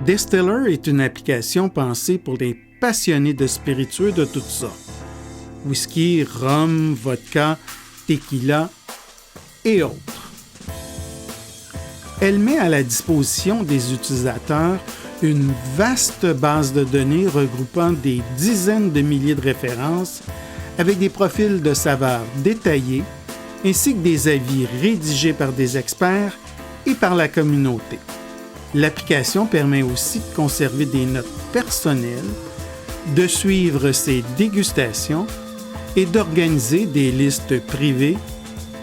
Distiller est une application pensée pour les passionnés de spiritueux de toutes sortes. Whisky, rhum, vodka, tequila et autres. Elle met à la disposition des utilisateurs une vaste base de données regroupant des dizaines de milliers de références avec des profils de saveurs détaillés ainsi que des avis rédigés par des experts et par la communauté. L'application permet aussi de conserver des notes personnelles, de suivre ses dégustations et d'organiser des listes privées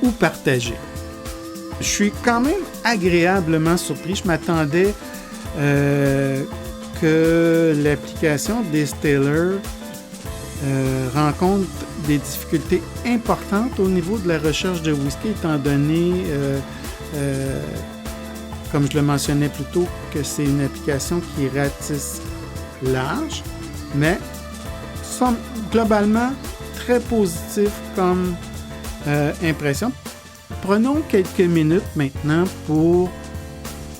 ou partagées. Je suis quand même agréablement surpris. Je m'attendais que l'application Distiller rencontre des difficultés importantes au niveau de la recherche de whisky, étant donné, comme je le mentionnais plus tôt, que c'est une application qui ratisse large, mais sont globalement très positif comme impression. Prenons quelques minutes maintenant pour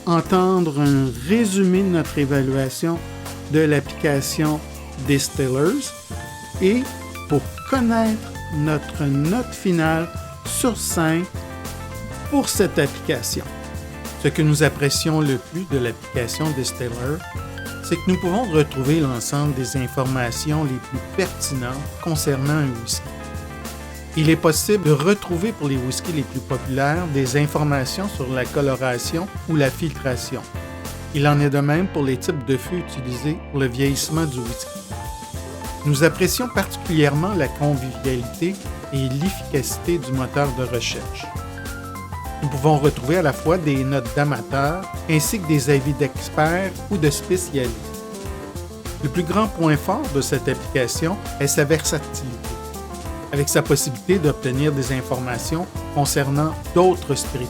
entendre un résumé de notre évaluation de l'application Distillers et pour connaître notre note finale sur 5 pour cette application. Ce que nous apprécions le plus de l'application Distiller, c'est que nous pouvons retrouver l'ensemble des informations les plus pertinentes concernant un whisky. Il est possible de retrouver pour les whiskies les plus populaires des informations sur la coloration ou la filtration. Il en est de même pour les types de fûts utilisés pour le vieillissement du whisky. Nous apprécions particulièrement la convivialité et l'efficacité du moteur de recherche. Nous pouvons retrouver à la fois des notes d'amateurs ainsi que des avis d'experts ou de spécialistes. Le plus grand point fort de cette application est sa versatilité, avec sa possibilité d'obtenir des informations concernant d'autres spiritueux.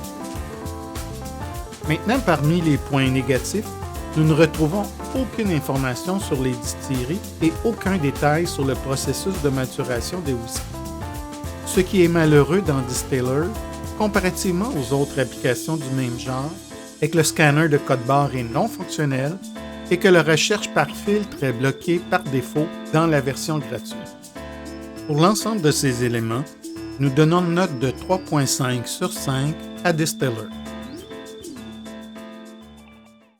Maintenant, parmi les points négatifs, nous ne retrouvons aucune information sur les distilleries et aucun détail sur le processus de maturation des whiskies. Ce qui est malheureux dans Distiller, comparativement aux autres applications du même genre, est que le scanner de code barre est non fonctionnel et que la recherche par filtre est bloquée par défaut dans la version gratuite. Pour l'ensemble de ces éléments, nous donnons une note de 3.5 sur 5 à Distiller.